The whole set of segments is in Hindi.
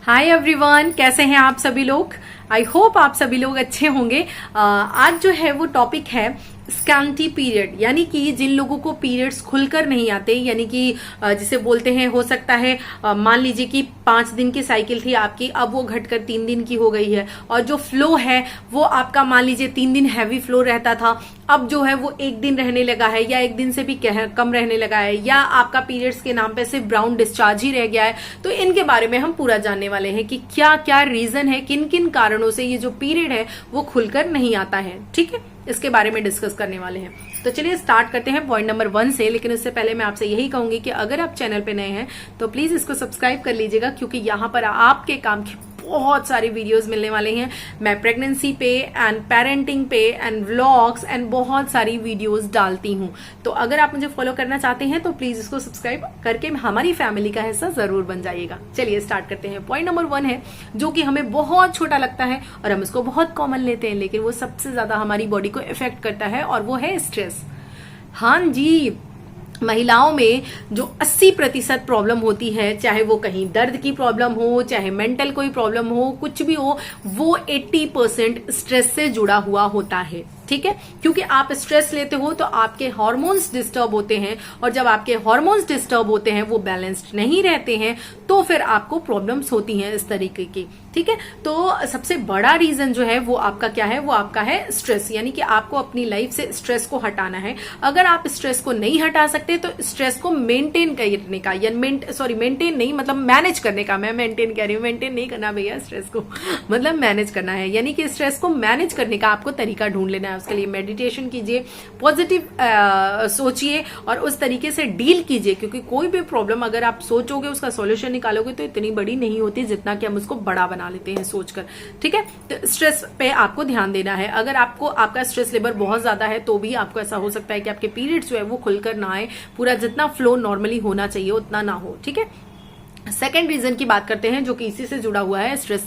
हाय एवरीवन, कैसे हैं आप सभी लोग। आई होप आप सभी लोग अच्छे होंगे। आज जो है वो टॉपिक है स्कैंटी पीरियड, यानी कि जिन लोगों को पीरियड्स खुलकर नहीं आते, यानी कि जिसे बोलते हैं, हो सकता है मान लीजिए कि 5 दिन की साइकिल थी आपकी, अब वो घटकर 3 दिन की हो गई है, और जो फ्लो है वो आपका मान लीजिए 3 दिन हैवी फ्लो रहता था, अब जो है वो 1 दिन रहने लगा है या 1 दिन से भी कम रहने लगा है, या आपका पीरियड्स के नाम पे सिर्फ ब्राउन डिस्चार्ज ही रह गया है। तो इनके बारे में हम पूरा जानने वाले हैं कि क्या क्या रीजन है, किन किन कारणों से ये जो पीरियड है वो खुलकर नहीं आता है। ठीक है, इसके बारे में डिस्कस करने वाले हैं। तो चलिए स्टार्ट करते हैं पॉइंट नंबर 1 से। लेकिन उससे पहले मैं आपसे यही कहूंगी कि अगर आप चैनल पे नए हैं तो प्लीज इसको सब्सक्राइब कर लीजिएगा, क्योंकि यहाँ पर आपके काम की बहुत सारी वीडियोस मिलने वाले हैं। मैं प्रेगनेंसी पे एंड पेरेंटिंग पे एंड व्लॉग्स एंड बहुत सारी वीडियोस डालती हूँ। तो अगर आप मुझे फॉलो करना चाहते हैं तो प्लीज इसको सब्सक्राइब करके हमारी फैमिली का हिस्सा जरूर बन जाइएगा। चलिए स्टार्ट करते हैं। पॉइंट नंबर 1 है जो कि हमें बहुत छोटा लगता है और हम इसको बहुत कॉमन लेते हैं, लेकिन वो सबसे ज्यादा हमारी बॉडी को इफेक्ट करता है, और वो है स्ट्रेस। हाँ जी, महिलाओं में जो 80% प्रॉब्लम होती है, चाहे वो कहीं दर्द की प्रॉब्लम हो, चाहे मेंटल कोई प्रॉब्लम हो, कुछ भी हो, वो 80% स्ट्रेस से जुड़ा हुआ होता है। ठीक है, क्योंकि आप स्ट्रेस लेते हो तो आपके हार्मोन्स डिस्टर्ब होते हैं, और जब आपके हार्मोन्स डिस्टर्ब होते हैं, वो बैलेंस्ड नहीं रहते हैं, तो फिर आपको प्रॉब्लम्स होती हैं इस तरीके की। ठीक है, तो सबसे बड़ा रीजन जो है वो आपका क्या है, वो आपका है स्ट्रेस, यानी कि आपको अपनी लाइफ से स्ट्रेस को हटाना है। अगर आप स्ट्रेस को नहीं हटा सकते तो स्ट्रेस को मेंटेन करने का, या मेंटेन नहीं, मतलब मैनेज करने का, मैं मेंटेन कह रही हूँ, मेंटेन नहीं करना भैया, स्ट्रेस को मतलब मैनेज करना है। यानी कि स्ट्रेस को मैनेज करने का आपको तरीका ढूंढ लेना है। उसके लिए मेडिटेशन कीजिए, पॉजिटिव सोचिए और उस तरीके से डील कीजिए, क्योंकि कोई भी प्रॉब्लम अगर आप सोचोगे, उसका सॉल्यूशन निकालोगे, तो इतनी बड़ी नहीं होती जितना कि हम उसको बड़ा बना लेते हैं सोचकर। ठीक है, तो स्ट्रेस पे आपको ध्यान देना है। अगर आपको आपका स्ट्रेस लेवल बहुत ज्यादा है तो भी आपको ऐसा हो सकता है कि आपके पीरियड्स जो है वो खुलकर ना आए, पूरा जितना फ्लो नॉर्मली होना चाहिए उतना ना हो। ठीक है, सेकेंड रीजन की बात करते हैं जो कि इसी से जुड़ा हुआ है, स्ट्रेस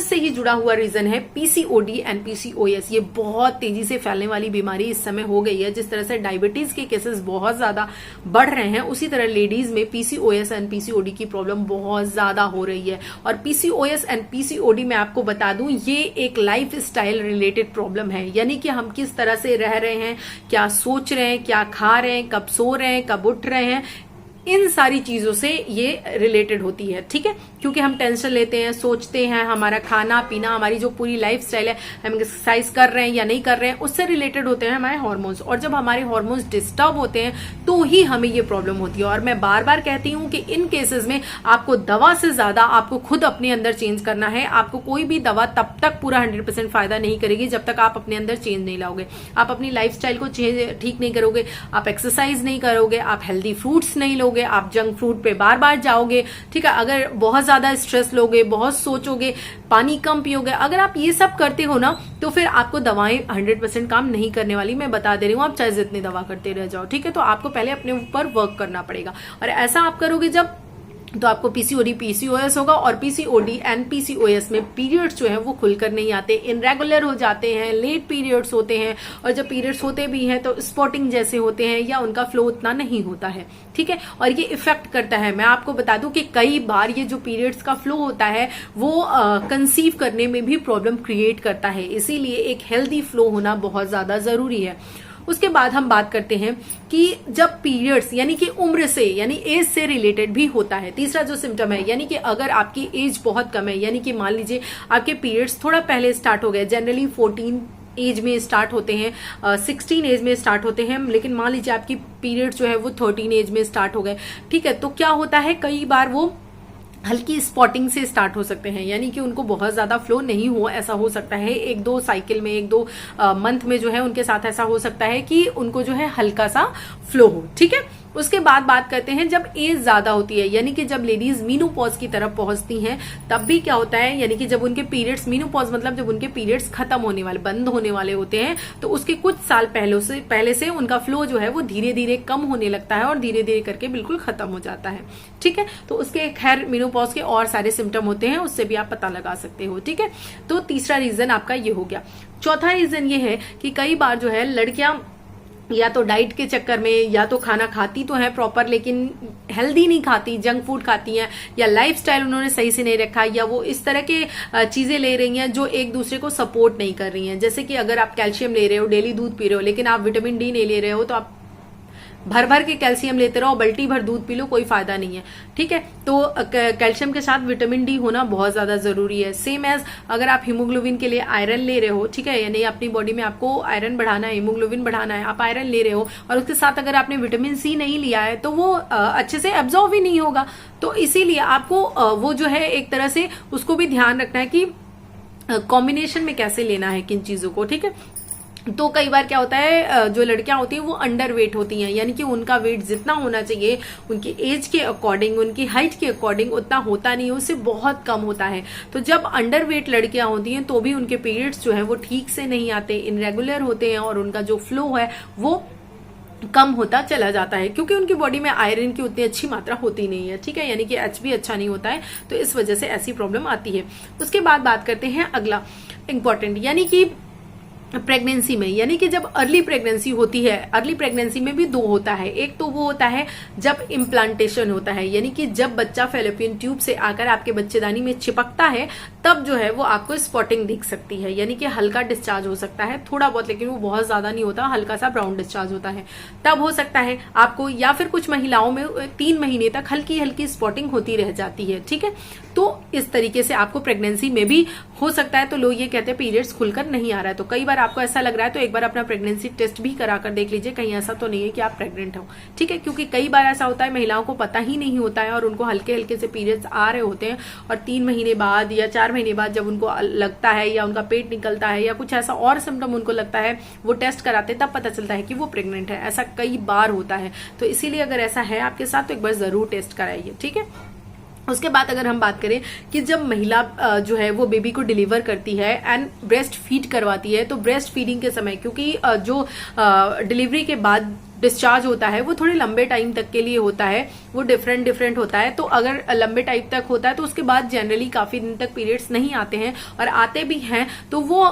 से ही जुड़ा हुआ रीजन है पीसीओडी एंड पीसीओएस। ये बहुत तेजी से फैलने वाली बीमारी इस समय हो गई है। जिस तरह से डायबिटीज के केसेस बहुत ज्यादा बढ़ रहे हैं, उसी तरह लेडीज में पीसीओएस एंड पीसीओडी की प्रॉब्लम बहुत ज्यादा हो रही है। और पीसीओएस एंड पीसीओडी मैं आपको बता दूं, ये एक लाइफ स्टाइल रिलेटेड प्रॉब्लम है, यानी कि हम किस तरह से रह रहे हैं, क्या सोच रहे हैं, क्या खा रहे हैं, कब सो रहे हैं, कब उठ रहे हैं, इन सारी चीजों से ये रिलेटेड होती है। ठीक है, क्योंकि हम टेंशन लेते हैं, सोचते हैं, हमारा खाना पीना, हमारी जो पूरी लाइफ स्टाइल है, हम एक्सरसाइज कर रहे हैं या नहीं कर रहे हैं, उससे रिलेटेड होते हैं हमारे हार्मोन्स। और जब हमारे हार्मोन्स डिस्टर्ब होते हैं तो ही हमें ये प्रॉब्लम होती है। और मैं बार बार कहती हूं कि इन केसेस में आपको दवा से ज्यादा आपको खुद अपने अंदर चेंज करना है। आपको कोई भी दवा तब तक पूरा 100% फायदा नहीं करेगी जब तक आप अपने अंदर चेंज नहीं लाओगे, आप अपनी लाइफ स्टाइल को ठीक नहीं करोगे, आप एक्सरसाइज नहीं करोगे, आप हेल्दी फ्रूट्स नहीं लोगे, आप जंक फूड पे बार बार जाओगे। ठीक है, अगर बहुत ज्यादा स्ट्रेस लोगे, बहुत सोचोगे, पानी कम पियोगे, अगर आप ये सब करते हो ना, तो फिर आपको दवाएं 100% काम नहीं करने वाली। मैं बता दे रही हूँ, आप चाहे जितनी दवा करते रह जाओ। ठीक है, तो आपको पहले अपने ऊपर वर्क करना पड़ेगा, और ऐसा आप करोगे जब, तो आपको पीसीओडी पीसीओएस होगा। और पीसीओडी एंड पीसीओएस में पीरियड्स जो है वो खुलकर नहीं आते, इनरेगुलर हो जाते हैं, लेट पीरियड्स होते हैं, और जब पीरियड्स होते भी हैं तो स्पॉटिंग जैसे होते हैं, या उनका फ्लो उतना नहीं होता है। ठीक है, और ये इफेक्ट करता है। मैं आपको बता दूं कि कई बार ये जो पीरियड्स का फ्लो होता है वो कंसीव करने में भी प्रॉब्लम क्रिएट करता है, इसीलिए एक हेल्दी फ्लो होना बहुत ज्यादा जरूरी है। उसके बाद हम बात करते हैं कि जब पीरियड्स यानी कि उम्र से, यानी एज से रिलेटेड भी होता है। तीसरा जो सिम्टम है, यानी कि अगर आपकी एज बहुत कम है, यानी कि मान लीजिए आपके पीरियड्स थोड़ा पहले स्टार्ट हो गए, जनरली 14 एज में स्टार्ट होते हैं, 16 एज में स्टार्ट होते हैं, लेकिन मान लीजिए आपकी पीरियड्स जो है वो 13 एज में स्टार्ट हो गए। ठीक है, तो क्या होता है, कई बार वो हल्की स्पॉटिंग से स्टार्ट हो सकते हैं, यानी कि उनको बहुत ज्यादा फ्लो नहीं हो, ऐसा हो सकता है 1-2 साइकिल में, 1-2 मंथ में जो है उनके साथ ऐसा हो सकता है कि उनको जो है हल्का सा फ्लो हो। ठीक है, उसके बाद बात करते हैं जब एज ज्यादा होती है, यानी कि जब लेडीज मीनोपॉज की तरफ पहुंचती हैं, तब भी क्या होता है, यानी कि जब उनके पीरियड्स, मीनोपॉज मतलब जब उनके पीरियड्स खत्म होने वाले, बंद होने वाले होते हैं, तो उसके कुछ साल पहले से उनका फ्लो जो है वो धीरे धीरे कम होने लगता है, और धीरे धीरे करके बिल्कुल खत्म हो जाता है। ठीक है, तो उसके खैर मीनोपॉज के और सारे सिम्टम होते हैं, उससे भी आप पता लगा सकते हो। ठीक है, तो तीसरा रीजन आपका ये हो गया। चौथा रीजन ये है कि कई बार जो है लड़कियां या तो डाइट के चक्कर में, या तो खाना खाती तो है प्रॉपर लेकिन हेल्दी नहीं खाती, जंक फूड खाती हैं, या लाइफस्टाइल उन्होंने सही से नहीं रखा, या वो इस तरह के चीजें ले रही हैं जो एक दूसरे को सपोर्ट नहीं कर रही हैं। जैसे कि अगर आप कैल्शियम ले रहे हो, डेली दूध पी रहे हो, लेकिन आप विटामिन डी नहीं ले रहे हो, तो आप भर भर के कैल्शियम लेते रहो, बल्टी भर दूध पी लो, कोई फायदा नहीं है। ठीक है, तो कैल्शियम के साथ विटामिन डी होना बहुत ज्यादा जरूरी है। सेम एज अगर आप हीमोग्लोबिन के लिए आयरन ले रहे हो, ठीक है, यानी अपनी बॉडी में आपको आयरन बढ़ाना है, हीमोग्लोबिन बढ़ाना है, आप आयरन ले रहे हो और उसके साथ अगर आपने विटामिन सी नहीं लिया है तो वो अच्छे से एब्जॉर्ब ही नहीं होगा। तो इसीलिए आपको वो जो है एक तरह से उसको भी ध्यान रखना है कि कॉम्बिनेशन में कैसे लेना है किन चीजों को। ठीक है, तो कई बार क्या होता है, जो लड़कियां होती हैं वो अंडर वेट होती हैं, यानी कि उनका वेट जितना होना चाहिए उनकी एज के अकॉर्डिंग, उनकी हाइट के अकॉर्डिंग उतना होता नहीं है, उससे बहुत कम होता है। तो जब अंडर वेट लड़कियां होती हैं तो भी उनके पीरियड्स जो है वो ठीक से नहीं आते, इनरेगुलर होते हैं और उनका जो फ्लो है वो कम होता चला जाता है, क्योंकि उनकी बॉडी में आयरन की उतनी अच्छी मात्रा होती नहीं है। ठीक है, यानी कि एच भी अच्छा नहीं होता है, तो इस वजह से ऐसी प्रॉब्लम आती है। उसके बाद बात करते हैं अगला इंपॉर्टेंट, यानी कि प्रेगनेंसी में, यानी कि जब अर्ली प्रेगनेंसी होती है, अर्ली प्रेगनेंसी में भी दो होता है। एक तो वो होता है जब इम्प्लांटेशन होता है, यानी कि जब बच्चा फेलोपियन ट्यूब से आकर आपके बच्चेदानी में चिपकता है, तब जो है वो आपको स्पॉटिंग दिख सकती है, यानी कि हल्का डिस्चार्ज हो सकता है, थोड़ा बहुत, लेकिन वो बहुत ज्यादा नहीं होता, हल्का सा ब्राउन डिस्चार्ज होता है, तब हो सकता है आपको। या फिर कुछ महिलाओं में 3 महीने तक हल्की हल्की स्पॉटिंग होती रह जाती है। ठीक है, तो इस तरीके से आपको प्रेगनेंसी में भी हो सकता है। तो लोग ये कहते हैं पीरियड्स खुलकर नहीं आ रहा है, तो कई बार आपको ऐसा लग रहा है तो एक बार अपना प्रेगनेंसी टेस्ट भी करा कर देख लीजिए, कहीं ऐसा तो नहीं है कि आप प्रेग्नेंट हो। ठीक है, क्योंकि कई बार ऐसा होता है महिलाओं को पता ही नहीं होता है और उनको हल्के हल्के से पीरियड्स आ रहे होते हैं, और 3 महीने बाद या 4 महीने बाद जब उनको लगता है या उनका पेट निकलता है या कुछ ऐसा और सिम्टम उनको लगता है, वो टेस्ट कराते हैं, तब पता चलता है कि वो प्रेग्नेंट है। ऐसा कई बार होता है, तो इसीलिए अगर ऐसा है आपके साथ तो एक बार जरूर टेस्ट कराइए। ठीक है, उसके बाद अगर हम बात करें कि जब महिला जो है वो बेबी को डिलीवर करती है एंड ब्रेस्ट फीड करवाती है, तो ब्रेस्ट फीडिंग के समय, क्योंकि जो डिलीवरी के बाद डिस्चार्ज होता है वो थोड़े लंबे टाइम तक के लिए होता है, वो डिफरेंट होता है। तो अगर लंबे टाइम तक होता है तो उसके बाद जनरली काफी दिन तक पीरियड्स नहीं आते हैं, और आते भी हैं तो वो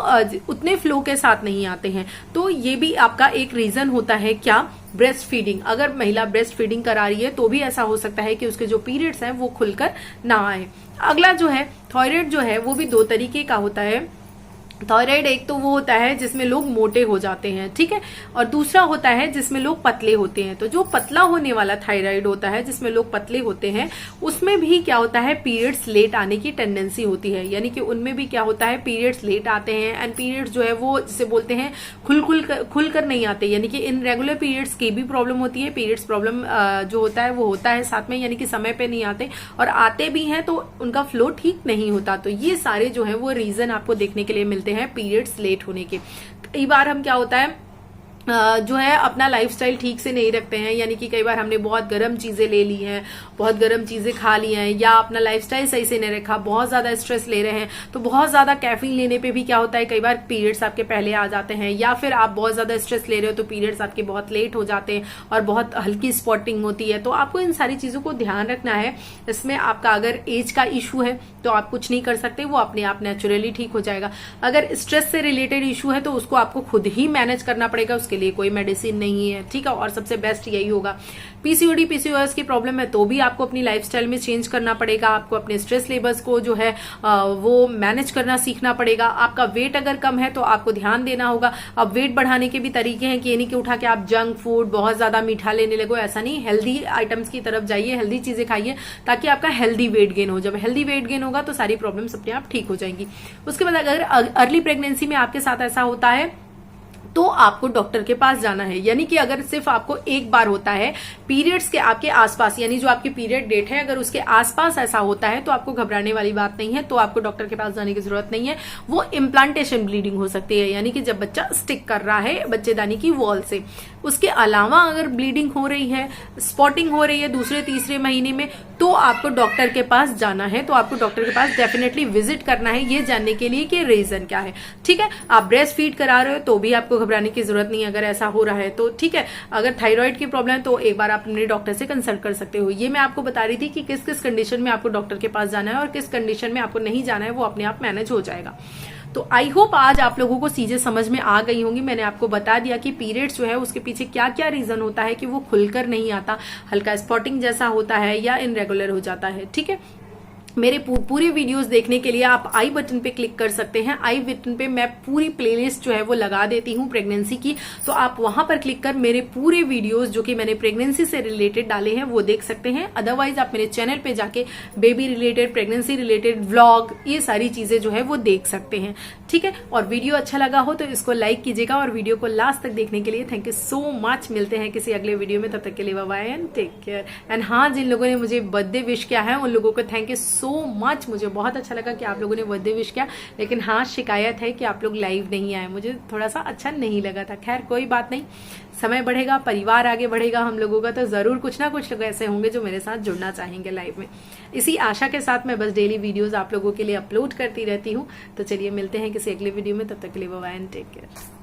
उतने फ्लो के साथ नहीं आते हैं। तो ये भी आपका एक रीजन होता है, क्या, ब्रेस्ट फीडिंग। अगर महिला ब्रेस्ट फीडिंग करा रही है तो भी ऐसा हो सकता है कि उसके जो पीरियड्स हैं वो खुलकर ना आए। अगला जो है थायराइड जो है वो भी 2 तरीके का होता है। थायराइड एक तो वो होता है जिसमें लोग मोटे हो जाते हैं, ठीक है, और दूसरा होता है जिसमें लोग पतले होते हैं। तो जो पतला होने वाला थायराइड होता है, जिसमें लोग पतले होते हैं, उसमें भी क्या होता है, पीरियड्स लेट आने की टेंडेंसी होती है। यानी कि उनमें भी क्या होता है, पीरियड्स लेट आते हैं, एंड पीरियड्स जो है वो जिसे बोलते हैं खुल कर नहीं आते, यानी कि इनरेगुलर पीरियड्स की भी प्रॉब्लम होती है। पीरियड्स प्रॉब्लम जो होता है वो होता है साथ में, यानी कि समय पे नहीं आते, और आते भी हैं तो उनका फ्लो ठीक नहीं होता। तो ये सारे जो है वो रीजन आपको देखने के लिए मिलते हैं पीरियड्स लेट होने के। कई बार हम क्या होता है जो है अपना लाइफस्टाइल ठीक से नहीं रखते हैं, यानी कि कई बार हमने बहुत गर्म चीजें ले ली हैं, बहुत गर्म चीजें खा ली हैं, या अपना लाइफस्टाइल सही से नहीं रखा, बहुत ज्यादा स्ट्रेस ले रहे हैं, तो बहुत ज्यादा कैफीन लेने पे भी क्या होता है, कई बार पीरियड्स आपके पहले आ जाते हैं, या फिर आप बहुत ज्यादा स्ट्रेस ले रहे हो तो पीरियड्स आपके बहुत लेट हो जाते हैं और बहुत हल्की स्पॉटिंग होती है। तो आपको इन सारी चीजों को ध्यान रखना है। इसमें आपका अगर एज का इशू है तो आप कुछ नहीं कर सकते, वो अपने आप नेचुरली ठीक हो जाएगा। अगर स्ट्रेस से रिलेटेड इशू है तो उसको आपको खुद ही मैनेज करना पड़ेगा, उसके लिए कोई मेडिसिन नहीं है, ठीक है। और सबसे बेस्ट यही होगा। पीसीओडी पीसीओएस की प्रॉब्लम है तो भी आपको अपनी लाइफस्टाइल में चेंज करना पड़ेगा, आपको अपने स्ट्रेस लेवल्स को जो है वो मैनेज करना सीखना पड़ेगा। आपका वेट अगर कम है तो आपको ध्यान देना होगा। अब वेट बढ़ाने के भी तरीके हैं कि ये नहीं कि उठा के आप जंक फूड बहुत ज्यादा मीठा लेने लगो, ऐसा नहीं। हेल्दी आइटम्स की तरफ जाइए, हेल्दी चीजें खाइए, ताकि आपका हेल्दी वेट गेन हो। जब हेल्दी वेट गेन होगा तो सारी प्रॉब्लम्स अपने आप ठीक हो जाएंगी। उसके बाद अगर अर्ली प्रेगनेंसी में आपके साथ ऐसा होता है तो आपको डॉक्टर के पास जाना है। यानी कि अगर सिर्फ आपको एक बार होता है पीरियड्स के आपके आसपास, यानी जो आपकी पीरियड डेट है अगर उसके आसपास ऐसा होता है तो आपको घबराने वाली बात नहीं है, तो आपको डॉक्टर के पास जाने की जरूरत नहीं है। वो इम्प्लांटेशन ब्लीडिंग हो सकती है, यानी कि जब बच्चा स्टिक कर रहा है बच्चेदानी की वॉल से। उसके अलावा अगर ब्लीडिंग हो रही है, स्पॉटिंग हो रही है दूसरे तीसरे महीने में, तो आपको डॉक्टर के पास जाना है। तो आपको डॉक्टर के पास डेफिनेटली विजिट करना है, ये जानने के लिए कि रीजन क्या है, ठीक है। आप ब्रेस्ट फीड करा रहे हो तो भी आपको घबराने की जरूरत नहीं है अगर ऐसा हो रहा है तो, ठीक है। अगर थायराइड की प्रॉब्लम है तो एक बार आप अपने डॉक्टर से कंसल्ट कर सकते हो। ये मैं आपको बता रही थी कि किस किस कंडीशन में आपको डॉक्टर के पास जाना है और किस कंडीशन में आपको नहीं जाना है, वो अपने आप मैनेज हो जाएगा। तो आई होप आज आप लोगों को चीजें समझ में आ गई होंगी। मैंने आपको बता दिया कि पीरियड्स जो है उसके पीछे क्या क्या रीजन होता है कि वो खुलकर नहीं आता, हल्का स्पॉटिंग जैसा होता है या इनरेगुलर हो जाता है। ठीक है, मेरे पूरे वीडियोस देखने के लिए आप आई बटन पे क्लिक कर सकते हैं। आई बटन पे मैं पूरी प्लेलिस्ट जो है वो लगा देती हूँ प्रेगनेंसी की, तो आप वहां पर क्लिक कर मेरे पूरे वीडियोस जो कि मैंने प्रेगनेंसी से रिलेटेड डाले हैं वो देख सकते हैं। अदरवाइज आप मेरे चैनल पे जाके baby related, pregnancy related vlog, ये सारी चीजें जो है वो देख सकते हैं। ठीक है, और वीडियो अच्छा लगा हो तो इसको लाइक कीजिएगा और वीडियो को लास्ट तक देखने के लिए थैंक यू सो मच। मिलते हैं किसी अगले वीडियो में, तब तक के लिए bye bye and take care. And हाँ, जिन लोगों ने मुझे बर्थडे विश किया है उन लोगों को थैंक यू सो मच। मुझे बहुत अच्छा लगा कि आप लोगों ने बर्थडे विश किया, लेकिन हाँ शिकायत है कि आप लोग लाइव नहीं आए, मुझे थोड़ा सा अच्छा नहीं लगा था। खैर कोई बात नहीं, समय बढ़ेगा, परिवार आगे बढ़ेगा हम लोगों का, तो जरूर कुछ ना कुछ लोग ऐसे होंगे जो मेरे साथ जुड़ना चाहेंगे लाइव में। इसी आशा के साथ मैं बस डेली वीडियोस आप लोगों के लिए अपलोड करती रहती हूँ। तो चलिए मिलते हैं किसी अगले वीडियो में, तब तक के लिए bye bye and take care.